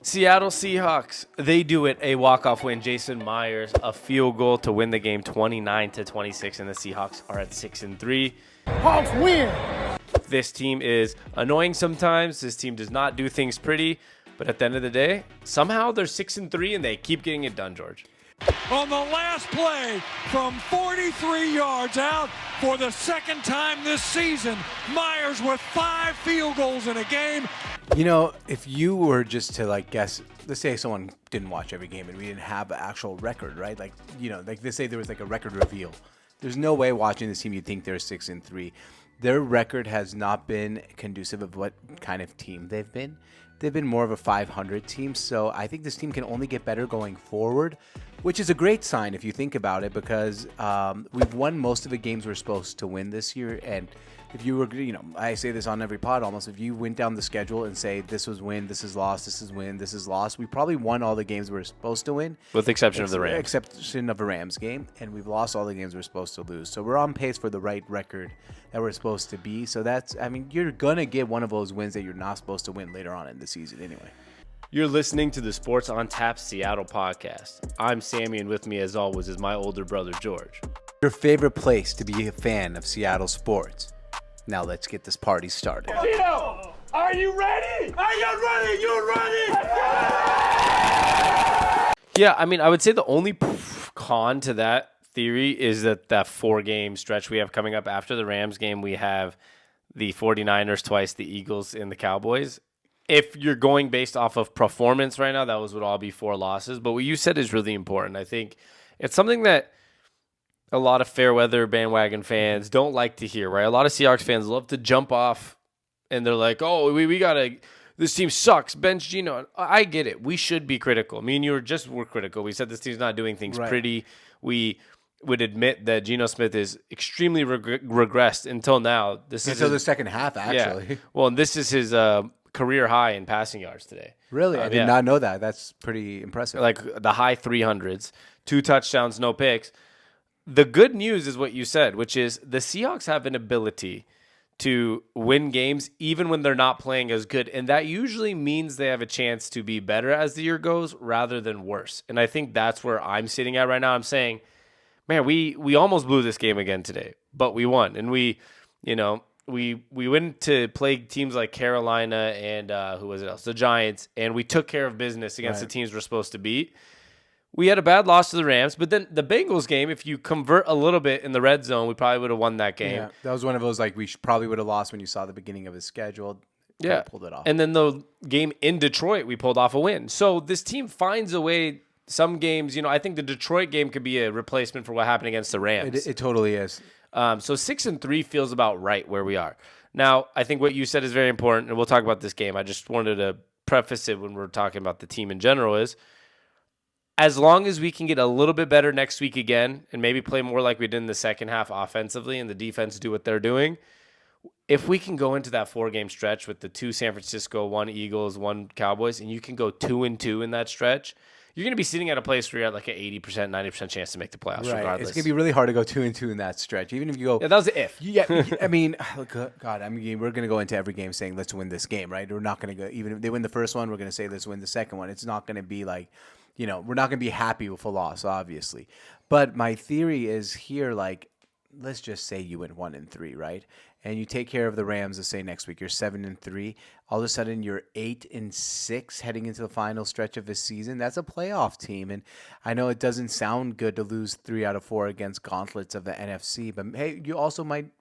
Seattle Seahawks, they do it. A walk-off win. Jason Myers, a field goal to win the game 29-26, and the Seahawks are at 6-3. Hawks win. This team is annoying sometimes. This team does not do things pretty, but at the end of the day, somehow they're 6-3 and they keep getting it done, George. On the last play from 43 yards out for the second time this season, Myers with 5 field goals in a game. You know, if you were just to guess, let's say someone didn't watch every game and we didn't have an actual record, right? Let's say there was a record reveal. There's no way watching this team you'd think they're 6-3. Their record has not been conducive of what kind of team they've been. They've been more of a 500 team, so I think this team can only get better going forward, which is a great sign if you think about it, because we've won most of the games we're supposed to win this year. And if you were, I say this on every pod almost, if you went down the schedule and say this was win, this is loss, this is win, this is loss, we probably won all the games we were supposed to win. With the exception of the Rams. Exception of a Rams game, and we've lost all the games we're supposed to lose. So we're on pace for the right record that we're supposed to be. So you're going to get one of those wins that you're not supposed to win later on in the season anyway. You're listening to the Sports on Tap Seattle podcast. I'm Sammy, and with me, as always, is my older brother, George. Your favorite place to be a fan of Seattle sports. Now let's get this party started. Tito, are you ready? Are you ready? You ready? Yeah, I would say the only con to that theory is that 4-game stretch we have coming up after the Rams game, we have the 49ers twice, the Eagles, and the Cowboys. If you're going based off of performance right now, those would all be 4 losses. But what you said is really important. I think it's something that a lot of fair weather bandwagon fans don't like to hear, right? A lot of Seahawks fans love to jump off and they're like, oh, we got to, this team sucks, bench Geno. I get it. We should be critical. Me and you were critical. We said this team's not doing things pretty. We would admit that Geno Smith is extremely regressed until now. Until the second half, actually. Yeah. Well, and this is his career high in passing yards today. Really? I did not know that. That's pretty impressive. Like the high 300s, 2 touchdowns, no picks. The good news is what you said, which is the Seahawks have an ability to win games even when they're not playing as good. And that usually means they have a chance to be better as the year goes rather than worse. And I think that's where I'm sitting at right now. I'm saying, man, we almost blew this game again today, but we won. And we went to play teams like Carolina and who was it else? The Giants, and we took care of business against the teams we're supposed to beat. We had a bad loss to the Rams, but then the Bengals game, if you convert a little bit in the red zone, we probably would have won that game. Yeah, that was one of those probably would have lost when you saw the beginning of his schedule. Yeah, pulled it off. And then the game in Detroit, we pulled off a win. So this team finds a way. Some games, I think the Detroit game could be a replacement for what happened against the Rams. It totally is. So 6-3 feels about right where we are. Now, I think what you said is very important, and we'll talk about this game. I just wanted to preface it when we're talking about the team in general is, as long as we can get a little bit better next week again and maybe play more like we did in the second half offensively and the defense do what they're doing, if we can go into that 4-game stretch with the 2 San Francisco, 1 Eagles, 1 Cowboys, and you can go 2-2 in that stretch, you're going to be sitting at a place where you're at like an 80%, 90% chance to make the playoffs regardless. It's going to be really hard to go 2-2 in that stretch. Even if you go... Yeah, that was the if. Yeah, we're going to go into every game saying, let's win this game, right? We're not going to go... Even if they win the first one, we're going to say, let's win the second one. It's not going to be like... we're not going to be happy with a loss, obviously. But my theory is here, let's just say you win 1-3, right? And you take care of the Rams, let's say next week, you're 7-3. All of a sudden, you're 8-6 heading into the final stretch of the season. That's a playoff team. And I know it doesn't sound good to lose 3 out of 4 against gauntlets of the NFC, but hey,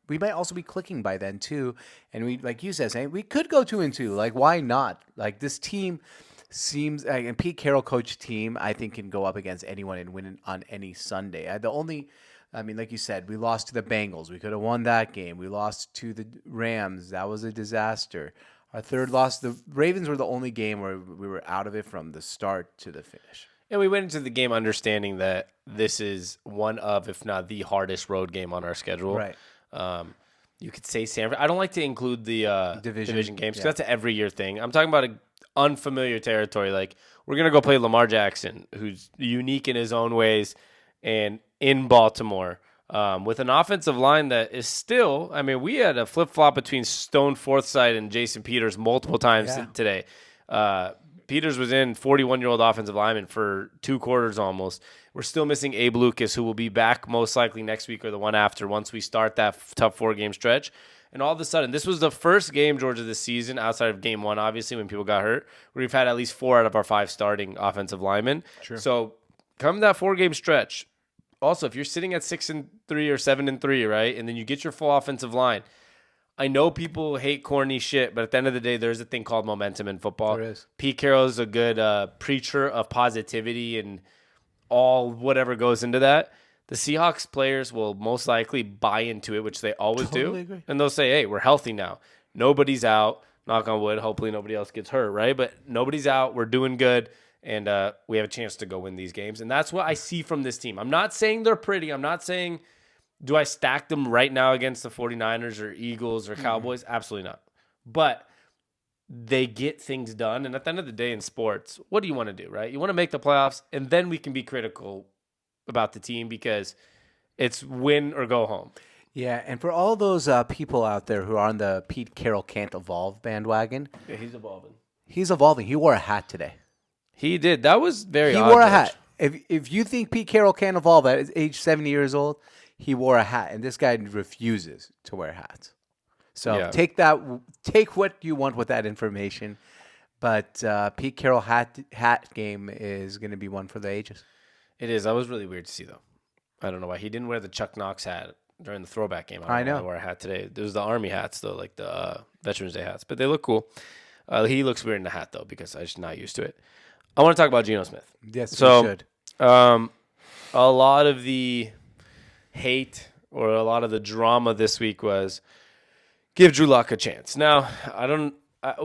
we might also be clicking by then too. And we, like you said, saying we could go 2-2. Why not? This team seems and Pete Carroll coach team, I think, can go up against anyone and win on any Sunday. Like you said, we lost to the Bengals. We could have won that game. We lost to the Rams. That was a disaster. Our third loss, the Ravens were the only game where we were out of it from the start to the finish. And we went into the game understanding that this is one of, if not the hardest road game on our schedule. Right. You could say Sanford. I don't like to include the division games because that's an every year thing. I'm talking about unfamiliar territory. We're going to go play Lamar Jackson, who's unique in his own ways, and in Baltimore, with an offensive line that is still, we had a flip-flop between Stone Forsythe and Jason Peters multiple times today. Peters was in 41-year-old offensive lineman for 2 quarters almost. We're still missing Abe Lucas, who will be back most likely next week or the one after once we start that tough 4-game stretch. And all of a sudden, this was the first game, Georgia, this season, outside of game 1, obviously, when people got hurt, where we've had at least 4 out of our 5 starting offensive linemen. Sure. So come that 4-game stretch. Also, if you're sitting at 6-3 or 7-3, right, and then you get your full offensive line, I know people hate corny shit, but at the end of the day, there's a thing called momentum in football. There is. Pete Carroll's a good preacher of positivity and all whatever goes into that. The Seahawks players will most likely buy into it, which they always Totally do. agree. And they'll say, hey, we're healthy now. Nobody's out. Knock on wood. Hopefully nobody else gets hurt, right? But nobody's out. We're doing good. And we have a chance to go win these games. And that's what I see from this team. I'm not saying they're pretty. I'm not saying, do I stack them right now against the 49ers or Eagles or Cowboys? Absolutely not. But they get things done. And at the end of the day in sports, what do you want to do, right? You want to make the playoffs, and then we can be critical about the team because it's win or go home. Yeah, and for all those people out there who are on the Pete Carroll can't evolve bandwagon, Yeah, he's evolving. he's evolving. He wore a hat today. He did. That was very He odd, wore a George. hat. If you think Pete Carroll can't evolve at age 70 years old, he wore a hat, and this guy refuses to wear hats. So Yeah. take what you want with that information, but Pete Carroll hat game is going to be one for the ages. It is. That was really weird to see, though. I don't know why. He didn't wear the Chuck Knox hat during the throwback game. I know. He wore a hat today. It was the Army hats, though, like the Veterans Day hats. But they look cool. He looks weird in the hat, though, because I'm just not used to it. I want to talk about Geno Smith. Yes, So, we should. A lot of the hate or a lot of the drama this week was give Drew Lock a chance. Now,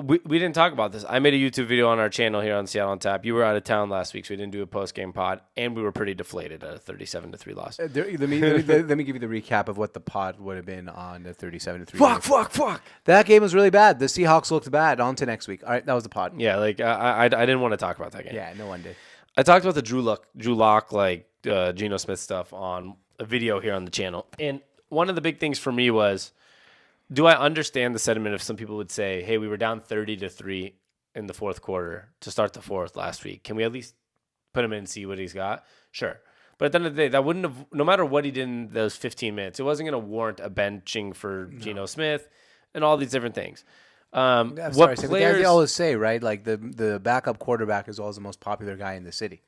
we didn't talk about this. I made a YouTube video on our channel here on Seattle on Tap. You were out of town last week, so we didn't do a post-game pod, and we were pretty deflated at a 37-3 loss. Let me give you the recap of what the pod would have been on the 37-3. Fuck. That game was really bad. The Seahawks looked bad. On to next week. All right, that was the pod. Yeah, like I didn't want to talk about that game. Yeah, no one did. I talked about the Drew Lock, like Geno Smith stuff on a video here on the channel. And one of the big things for me was, do I understand the sentiment if some people would say, hey, we were down 30-3 in the fourth quarter to start the fourth last week. Can we at least put him in and see what he's got? Sure. But at the end of the day, that wouldn't have, no matter what he did in those 15 minutes, it wasn't going to warrant a benching for Geno Smith and all these different things. I'm sorry, so the guys they always say, right? Like the backup quarterback is always the most popular guy in the city.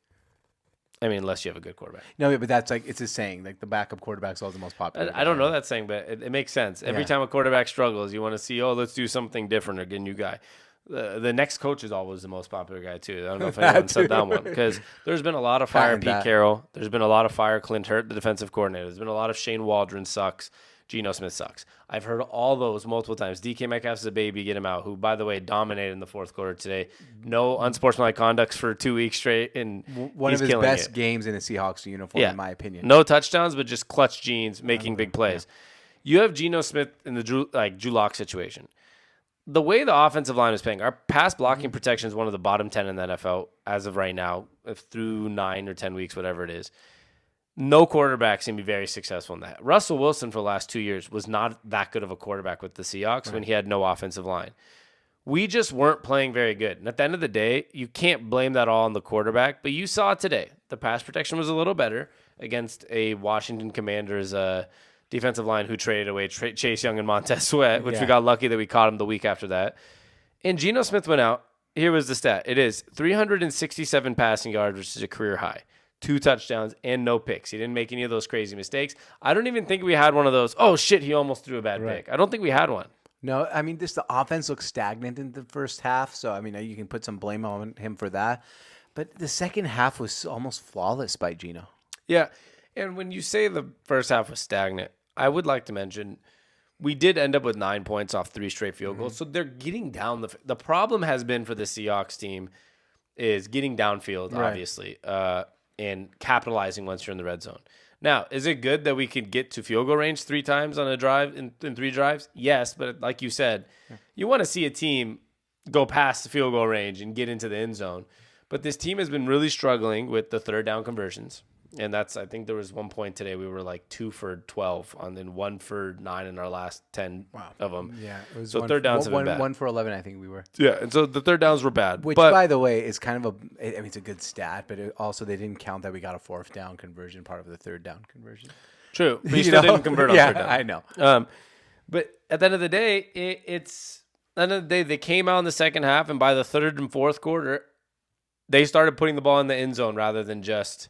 I mean, unless you have a good quarterback. No, but that's like it's a saying. Like the backup quarterback is always the most popular. I don't know that saying, but it makes sense. Every time a quarterback struggles, you want to see, let's do something different or get a new guy. The next coach is always the most popular guy, too. I don't know if anyone said that one. Because there's been a lot of fire Pete Carroll. There's been a lot of fire Clint Hurt, the defensive coordinator. There's been a lot of Shane Waldron sucks. Geno Smith sucks. I've heard all those multiple times. DK Metcalf's a baby, get him out, who, by the way, dominated in the fourth quarter today. No unsportsmanlike conducts for 2 weeks straight, and one of his best games in a Seahawks uniform, in my opinion. No touchdowns, but just clutch genes, making big plays. Yeah. You have Geno Smith in the Drew Lock situation. The way the offensive line is playing, our pass blocking protection is one of the bottom 10 in the NFL as of right now, through 9 or 10 weeks, whatever it is. No quarterback seemed to be very successful in that. Russell Wilson for the last 2 years was not that good of a quarterback with the Seahawks when he had no offensive line. We just weren't playing very good. And at the end of the day, you can't blame that all on the quarterback, but you saw it today. The pass protection was a little better against a Washington Commanders defensive line who traded away Chase Young and Montez Sweat, which we got lucky that we caught him the week after that. And Geno Smith went out. Here was the stat. It is 367 passing yards, which is a career high. 2 touchdowns and no picks. He didn't make any of those crazy mistakes. I don't even think we had one of those, oh, shit, he almost threw a bad pick. I don't think we had one. No, I mean, the offense looks stagnant in the first half, so, I mean, you can put some blame on him for that. But the second half was almost flawless by Geno. Yeah, and when you say the first half was stagnant, I would like to mention we did end up with 9 points off 3 straight field goals, so they're getting down. The problem has been for the Seahawks team is getting downfield, obviously, and capitalizing once you're in the red zone. Now, is it good that we could get to field goal range 3 times on a drive in 3 drives? Yes, but like you said, you want to see a team go past the field goal range and get into the end zone. But this team has been really struggling with the third down conversions. And I think there was one point today we were like 2 for 12 and then 1 for 9 in our last 10 of them. Yeah. It was so third downs have been bad. 1 for 11, I think we were. Yeah, and so the third downs were bad. Which, but, by the way, is kind of it's a good stat, but also they didn't count that we got a fourth down conversion, part of the third down conversion. True. But you still didn't convert on third down. I know. But at the end of the day, they came out in the second half, and by the third and fourth quarter, they started putting the ball in the end zone rather than just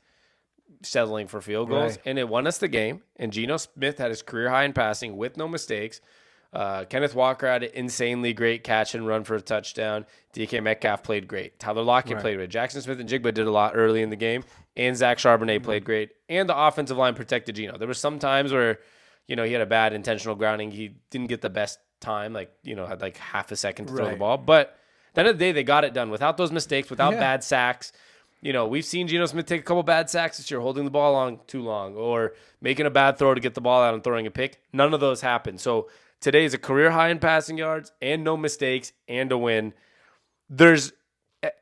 settling for field goals, and it won us the game. And Geno Smith had his career high in passing with no mistakes. Kenneth Walker had an insanely great catch and run for a touchdown. DK Metcalf played great. Tyler Lockett played great. Jackson Smith and Jigba did a lot early in the game, and Zach Charbonnet played great. And the offensive line protected Geno. There were some times where, he had a bad intentional grounding. He didn't get the best time, had like half a second to throw the ball. But at the end of the day, they got it done without those mistakes, without bad sacks. We've seen Geno Smith take a couple bad sacks this year, holding the ball on too long or making a bad throw to get the ball out and throwing a pick. None of those happened. So today is a career high in passing yards and no mistakes and a win.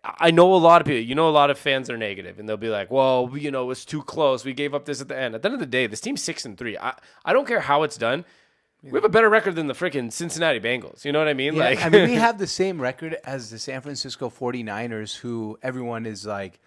I know a lot of people, a lot of fans are negative and they'll be like, well, it's too close. We gave up this at the end. At the end of the day, this team's 6-3. I don't care how it's done. We have a better record than the freaking Cincinnati Bengals. You know what I mean? Yeah, we have the same record as the San Francisco 49ers, who everyone is like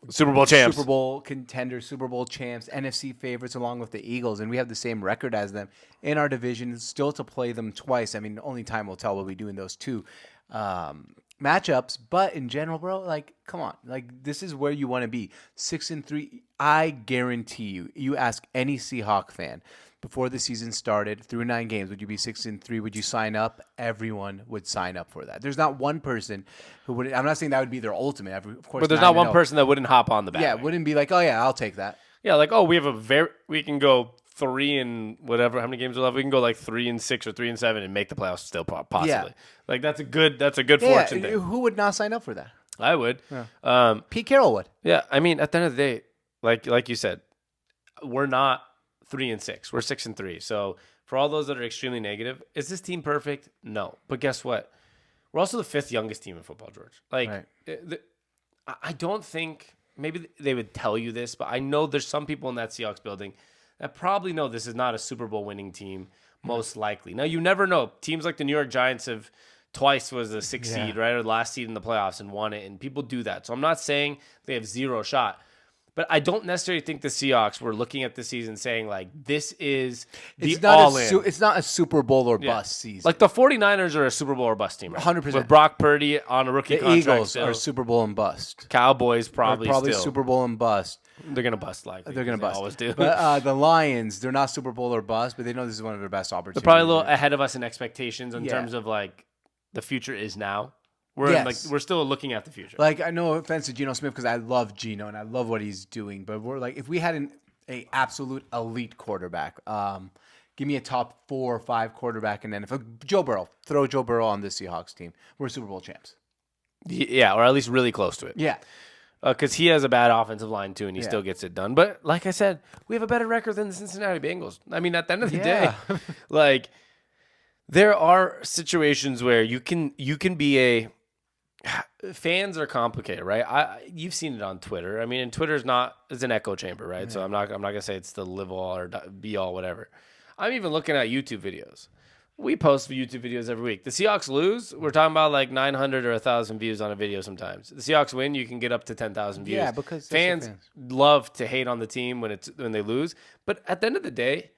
Super Bowl champs, Super Bowl contenders, Super Bowl champs, NFC favorites, along with the Eagles, and we have the same record as them in our division. Still to play them twice. I mean, only time will tell what we do in those two matchups. But in general, bro, come on, this is where you want to be. 6-3. I guarantee you. You ask any Seahawk fan before the season started, through 9 games, would you be 6-3? Would you sign up? Everyone would sign up for that. There's not one person who would. I'm not saying that would be their ultimate. Of course, but there's not one person that wouldn't hop on the back. Yeah, wouldn't be like, oh yeah, I'll take that. Yeah, we can go 3 and whatever. How many games we'll have? We can go 3-6 or 3-7 and make the playoffs still possibly. Yeah. That's a good fortune thing. Who would not sign up for that? I would. Yeah. Pete Carroll would. Yeah, I mean, at the end of the day, like you said, we're not 3-6. We're 6-3. So for all those that are extremely negative, is this team perfect? No. But guess what? We're also the 5th youngest team in football, George. I don't think maybe they would tell you this, but I know there's some people in that Seahawks building that probably know this is not a Super Bowl winning team, most likely. Now, you never know. Teams like the New York Giants have twice was a 6 seed, right, or the last seed in the playoffs and won it, and people do that. So I'm not saying they have zero shot. But I don't necessarily think the Seahawks were looking at the season saying, this is the all-in. It's not a Super Bowl or bust season. The 49ers are a Super Bowl or bust team, right? 100%. With Brock Purdy on a rookie contract. The Eagles are Super Bowl and bust. Cowboys probably still. Super Bowl and bust. They're going to bust likely. They're going to bust. They always do. But the Lions, they're not Super Bowl or bust, but they know this is one of their best opportunities. They're probably a little ahead of us in expectations in terms of, the future is now. We're still looking at the future. I know offense to Geno Smith because I love Geno and I love what he's doing, but we're if we had an absolute elite quarterback, give me a top 4 or 5 quarterback, and then if Joe Burrow, throw Joe Burrow on this Seahawks team, we're Super Bowl champs. Yeah, or at least really close to it. Yeah. Because he has a bad offensive line too, and he still gets it done. But like I said, we have a better record than the Cincinnati Bengals. I mean, at the end of the day, there are situations where you can be fans are complicated, right? You've seen it on Twitter. I mean, and Twitter's it's an echo chamber, right? Yeah. So I'm not gonna say it's the live all or be all, whatever. I'm even looking at YouTube videos. We post YouTube videos every week. The Seahawks lose, we're talking about 900 or 1,000 views on a video sometimes. The Seahawks win, you can get up to 10,000 views. Yeah, because fans love to hate on the team when they lose. But at the end of the day,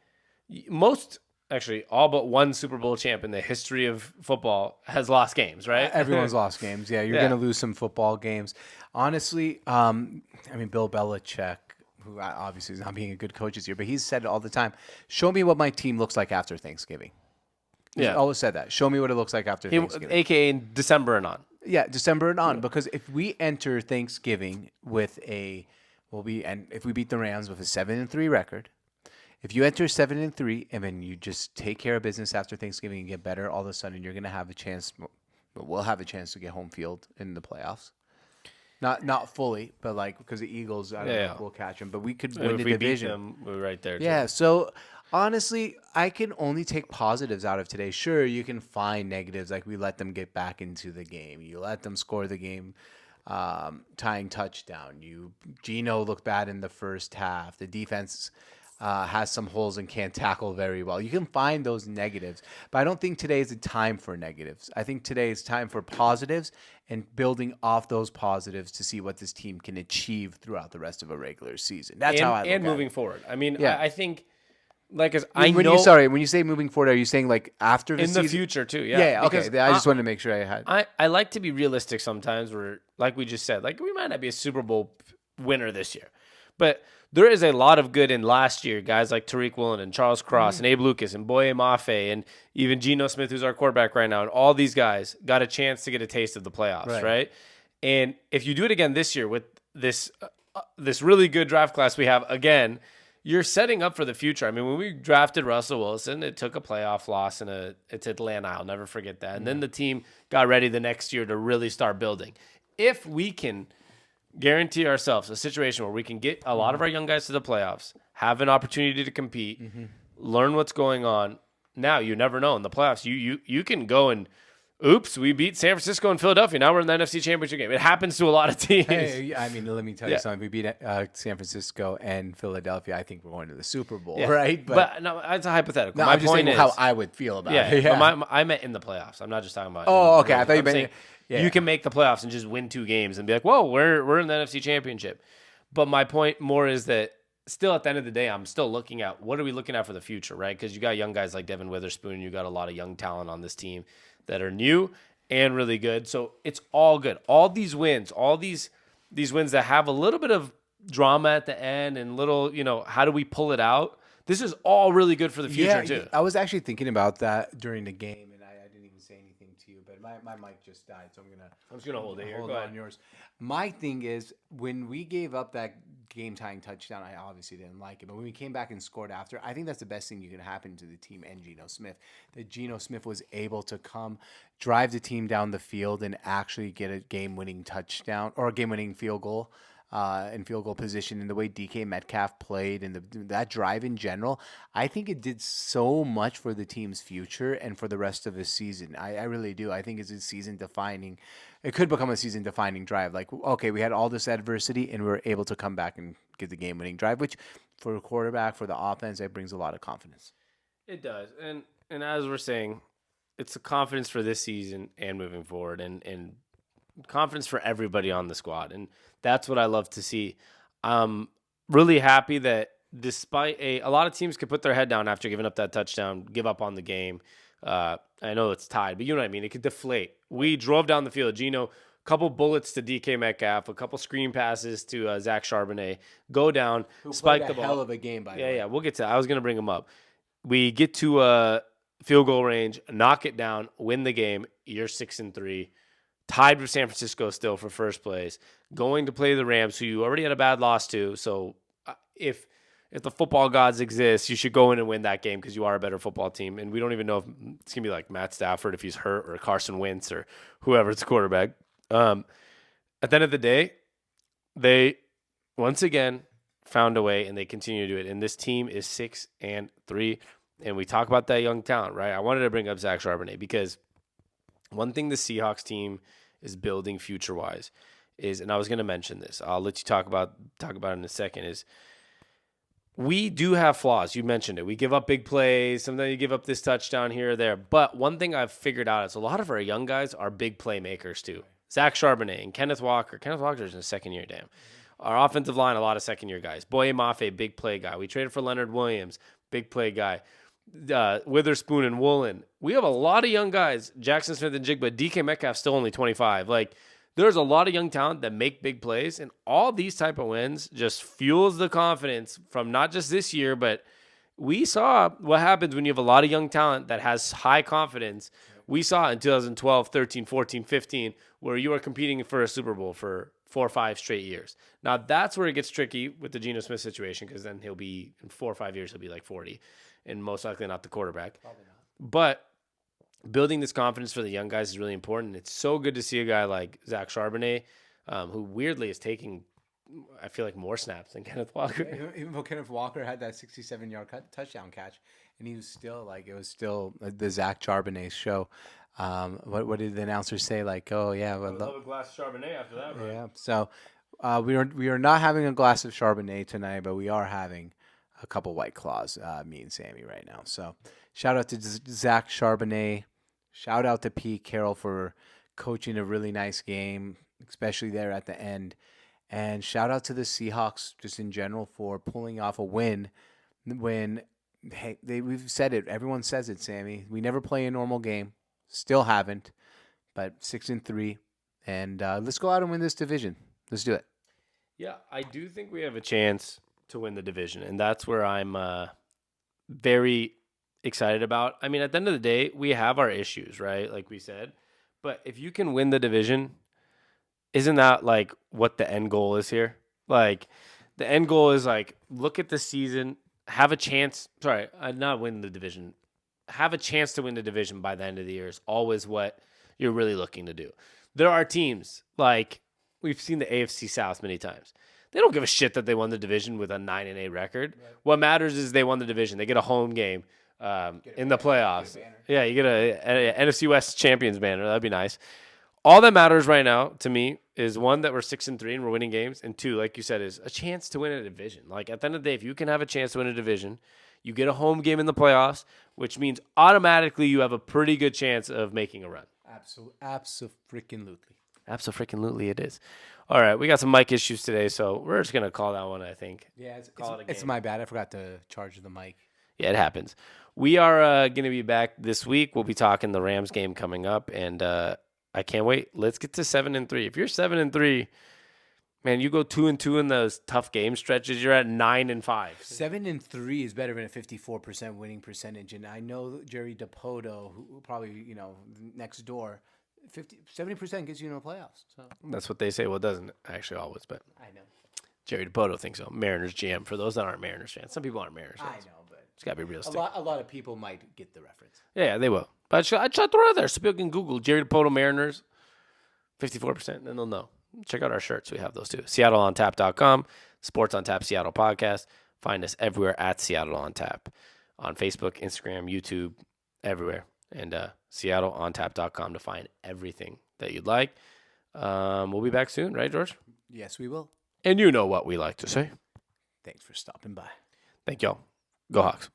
actually, all but one Super Bowl champ in the history of football has lost games, right? Everyone's lost games. Yeah, you're going to lose some football games. Honestly, Bill Belichick, who obviously is not being a good coach this year, but he's said it all the time, show me what my team looks like after Thanksgiving. He's always said that. Show me what it looks like after Thanksgiving. AKA in December and on. Yeah, December and on. Because if we enter Thanksgiving with if we beat the Rams with a 7-3 record, if you enter 7-3 and then you just take care of business after Thanksgiving and get better, all of a sudden you're going to have a chance. We'll have a chance to get home field in the playoffs. Not fully, but because the Eagles, we'll catch them. But we could win the division. Beat them, we're right there. Yeah. So honestly, I can only take positives out of today. Sure, you can find negatives, we let them get back into the game. You let them score the game. tying touchdown. Geno looked bad in the first half. The defense has some holes and can't tackle very well. You can find those negatives, but I don't think today is the time for negatives. I think today is time for positives and building off those positives to see what this team can achieve throughout the rest of a regular season. That's how I look and at moving it. forward. I mean, Yeah. I think like When you say moving forward, are you saying like after the in season? the future too. Yeah, okay. Because I just wanted to make sure I had. I like to be realistic sometimes. Where, like we just said, like we might not be a Super Bowl winner this year, but there is a lot of good in last year. Guys like Tariq Woolen and Charles Cross and Abe Lucas and Boye Mafe and even Geno Smith, who's our quarterback right now, and all these guys got a chance to get a taste of the playoffs, right? And if you do it again this year with this really good draft class we have again, you're setting up for the future. I mean, when we drafted Russell Wilson, it took a playoff loss it's Atlanta. I'll never forget that. And then the team got ready the next year to really start building. If we can guarantee ourselves a situation where we can get a lot of our young guys to the playoffs, have an opportunity to compete, learn what's going on. Now, you never know in the playoffs. You can go and, oops, we beat San Francisco and Philadelphia. Now we're in the NFC Championship game. It happens to a lot of teams. Hey, I mean, let me tell you something. We beat San Francisco and Philadelphia. I think we're going to the Super Bowl, right? But no, it's a hypothetical. No, My I'm just point saying is how I would feel about it. But I meant in the playoffs. I'm not just talking about. Oh, okay. I thought you I'm meant. saying Yeah. you can make the playoffs and just win 2 games and be like, whoa, we're in the NFC Championship. But my point more is that still at the end of the day, I'm still looking at what are we looking at for the future, right? Because you got young guys like Devin Witherspoon. You got a lot of young talent on this team that are new and really good. So it's all good. All these wins, all these wins that have a little bit of drama at the end and little, how do we pull it out? This is all really good for the future too. I was actually thinking about that during the game, and I didn't even say anything to you, but my mic just died, so I'm just gonna hold it here. Hold Go on ahead. yours. My thing is when we gave up that game-tying touchdown, I obviously didn't like it, but when we came back and scored after, I think that's the best thing you can happen to the team and Geno Smith. That Geno Smith was able to come, drive the team down the field, and actually get a game-winning touchdown or a game-winning field goal. In field goal position, and the way DK Metcalf played and that drive in general, I think it did so much for the team's future and for the rest of the season. I really do. I think it's a season defining. It could become a season defining drive. Like, okay, we had all this adversity and we were able to come back and get the game winning drive, which for a quarterback, for the offense, it brings a lot of confidence. It does. And as we're saying, it's a confidence for this season and moving forward and confidence for everybody on the squad. And that's what I love to see. I'm really happy that despite a lot of teams could put their head down after giving up that touchdown, give up on the game. I know it's tied, but you know what I mean? It could deflate. We drove down the field. Geno, a couple bullets to DK Metcalf, a couple screen passes to Zach Charbonnet, go down, spike the ball. Hell of a game, by the way. Yeah, we'll get to that. I was going to bring him up. We get to field goal range, knock it down, win the game. You're 6-3. Tied with San Francisco still for first place, going to play the Rams, who you already had a bad loss to. So if the football gods exist, you should go in and win that game because you are a better football team. And we don't even know if it's going to be like Matt Stafford if he's hurt or Carson Wentz or whoever's the quarterback. At the end of the day, they once again found a way and they continue to do it. And this team is 6-3. And we talk about that young talent, right? I wanted to bring up Zach Charbonnet because one thing the Seahawks team is building future-wise is, and I was going to mention this, I'll let you talk about it in a second, is we do have flaws. You mentioned it. We give up big plays. Sometimes you give up this touchdown here or there. But one thing I've figured out is a lot of our young guys are big playmakers too. Zach Charbonnet and Kenneth Walker. Kenneth Walker's in his second year, damn. Our offensive line, a lot of second-year guys. Boye Mafe, big play guy. We traded for Leonard Williams, big play guy. Witherspoon and Woolen. We have a lot of young guys. Jackson Smith and Jigba. DK Metcalf still only 25. Like, there's a lot of young talent that make big plays, and all these type of wins just fuels the confidence from not just this year, but we saw what happens when you have a lot of young talent that has high confidence. We saw in 2012, 13, 14, 15, where you are competing for a Super Bowl for 4 or 5 straight years. Now, that's where it gets tricky with the Geno Smith situation because then he'll be, in 4 or 5 years, he'll be like 40. And most likely not the quarterback. Probably not. But building this confidence for the young guys is really important. It's so good to see a guy like Zach Charbonnet, who weirdly is taking I feel like more snaps than Kenneth Walker. Even though Kenneth Walker had that 67-yard touchdown catch, and he was still like, it was still the Zach Charbonnet show. What did the announcer say? Like, oh yeah, I would love a glass of Chardonnay after that, right? yeah. So we are not having a glass of Charbonnet tonight, but we are having a couple White Claws, me and Sammy right now. So shout out to Zach Charbonnet. Shout out to Pete Carroll for coaching a really nice game, especially there at the end. And shout out to the Seahawks just in general for pulling off a win when, hey, we've said it. Everyone says it, Sammy. We never play a normal game. Still haven't, but 6-3. And let's go out and win this division. Let's do it. Yeah, I do think we have a chance to win the division, and that's where I'm very excited about. I mean, at the end of the day, we have our issues, right? Like we said. But if you can win the division, isn't that like what the end goal is here? Like the end goal is like look at the season, have a chance. Sorry, not win the division. Have a chance to win the division by the end of the year is always what you're really looking to do. There are teams like we've seen the AFC South many times. They don't give a shit that they won the division with a 9-8 record. Right. What matters is they won the division. They get a home game in the playoffs. Yeah, you get a NFC West champions banner. That'd be nice. All that matters right now to me is one, that we're 6-3 and we're winning games, and two, like you said, is a chance to win a division. Like at the end of the day, if you can have a chance to win a division, you get a home game in the playoffs, which means automatically you have a pretty good chance of making a run. Abso-freaking-lutely. Abso-freaking-lutely it is. All right, we got some mic issues today, so we're just gonna call that one. I think. Yeah, it's my bad. I forgot to charge the mic. Yeah, it happens. We are going to be back this week. We'll be talking the Rams game coming up, and I can't wait. Let's get to 7-3. If you're 7-3, man, you go 2-2 in those tough game stretches. You're at 9-5. 7-3 is better than a 54% winning percentage, and I know Jerry DiPoto, who probably next door, 70% gets you in the playoffs. So that's what they say. Well, it doesn't actually always, but I know. Jerry DiPoto thinks so. Mariners GM. For those that aren't Mariners fans, some people aren't Mariners fans. I know, but it's got to be realistic. A lot of people might get the reference. Yeah, they will. But I try to throw it out there so people can Google Jerry DiPoto Mariners, 54%, and they'll know. Check out our shirts. We have those too. SeattleOnTap.com, Sports on Tap Seattle podcast. Find us everywhere at Seattle on Tap. On Facebook, Instagram, YouTube, everywhere. And SeattleOnTap.com to find everything that you'd like. We'll be back soon, right, George? Yes, we will. And you know what we like to say. Thanks for stopping by. Thank y'all. Go Hawks.